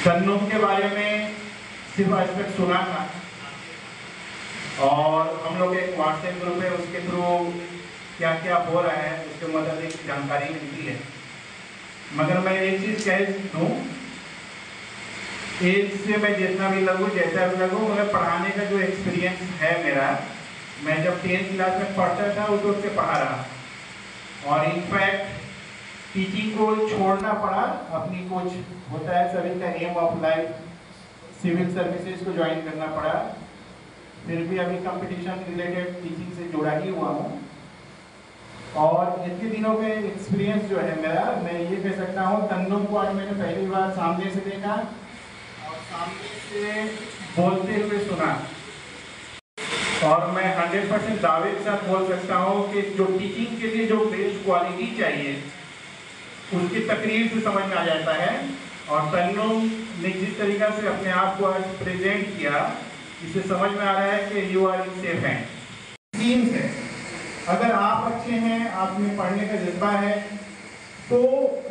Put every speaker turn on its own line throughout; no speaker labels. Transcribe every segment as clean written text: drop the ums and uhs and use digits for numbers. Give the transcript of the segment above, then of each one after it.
तन्नुम के बारे में सिर्फ आज तक सुना था और हम लोग एक व्हाट्सएप ग्रुप है, उसके थ्रू क्या क्या हो रहा है उसके मुताबिक जानकारी मिलती है। मगर मैं एक चीज़ कह दूँ, एज से मैं जितना भी लगूँ जैसा भी लगूँ, मगर पढ़ाने का जो एक्सपीरियंस है मेरा, मैं जब 10th क्लास में पढ़ता था उस वक्त से पढ़ा रहा और इनफैक्ट टीचिंग को छोड़ना पड़ा। अपनी कुछ होता है सभी का aim of life, civil services को ज्वाइन करना पड़ा। फिर भी अभी कंपटीशन रिलेटेड टीचिंग से जुड़ा ही हुआ हूँ और इतने दिनों में एक्सपीरियंस जो है मेरा, मैं ये कह सकता हूँ तन्नुम को आज मैंने पहली बार सामने से देखा और सामने से बोलते हुए सुना और मैं 100% दावे के साथ बोल सकता हूँ कि जो टीचिंग के लिए जो बेस्ट क्वालिटी चाहिए उसकी तकरीर से समझ में आ जाता है। और तन्नुम ने जिस तरीका से अपने आप को आज प्रेजेंट किया, इससे समझ में आ रहा है कि you are in safe hand. Teams है, अगर आप अच्छे हैं, आप में पढ़ने का जज्बा है, तो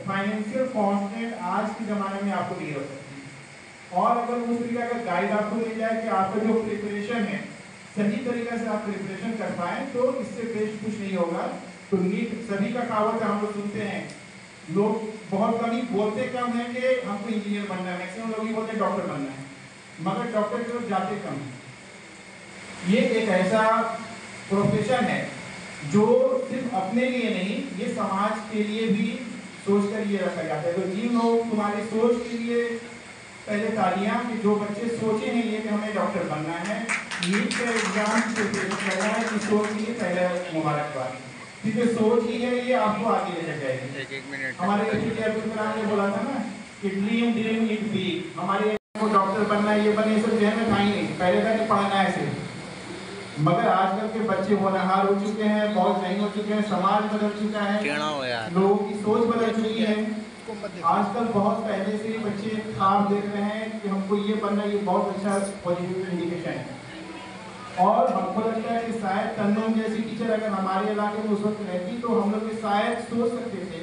फाइनेंशियल कॉन्स्टेंट आज के ज़माने में आपको नहीं हो सकती। और अगर उस तरीका का गाइड आपको मिल जाए कि आपका जो प्रिपरेशन है सही तरीके से आप प्रिपरेशन कर पाए, तो इससे बेस्ट कुछ नहीं होगा। तो नीट सभी का कहावत हम लोग सुनते हैं, लोग बहुत कम ही बोलते कम है कि हमको इंजीनियर बनना है, मैक्सिमम लोग ही बोलते हैं डॉक्टर बनना है, मगर डॉक्टर की तरफ जाते कम है। ये एक ऐसा प्रोफेशन है जो सिर्फ अपने लिए नहीं, ये समाज के लिए भी सोच कर ये रखा जाता है। तो जिन लोग तुम्हारी सोच के लिए पहले तालियां, कि जो बच्चे सोचे हैं ये कि हमें डॉक्टर बनना है, नीट का एग्जाम प्रिपरेशन करना है, इस सोच के लिए पहले मुबारकबाद, क्योंकि सोच ही है ये आपको आगे लेकर जाएगी।
एक मिनट
हमारे एपीजे अब्दुल कलाम ने बोला था ना कि ड्रीम इट बी, हमारे को डॉक्टर बनना है, ये बने, ये सब जहन में था ही नहीं, पहले था कि पढ़ना है सिर्फ। मगर आजकल के बच्चे होनहार हो चुके हैं, बहुत सही हो चुके हैं, समाज बदल चुका है, लोगों की सोच बदल चुकी है। आजकल बहुत पहले से ही बच्चे ख्वाब देख रहे हैं कि हमको ये बनना, ये बहुत अच्छा पॉजिटिव इंडिकेशन है। और हमको लगता है कि शायद तन्नुम जैसी टीचर अगर हमारे इलाके में उस वक्त रहती तो हम लोग शायद सोच सकते थे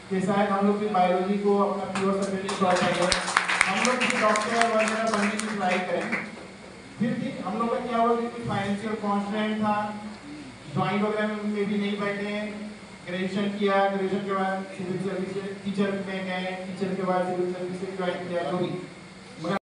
कि शायद हम लोग की बायोलॉजी को अपना प्योर सब्जेक्ट चॉइस करें, हम लोग भी डॉक्टर वगैरह बनने की ट्राई करें। फिर भी हम लोग का क्या हुआ कि फाइनेंशियल कॉन्स्टेंट था, ज्वाइंट वगैरह में भी नहीं बैठे, ग्रेजुएशन किया, ग्रेजुएशन के बाद सिविल सर्विस टीचर में गए, टीचर के बाद सिविल सर्विस ज्वाइन किया, जो भी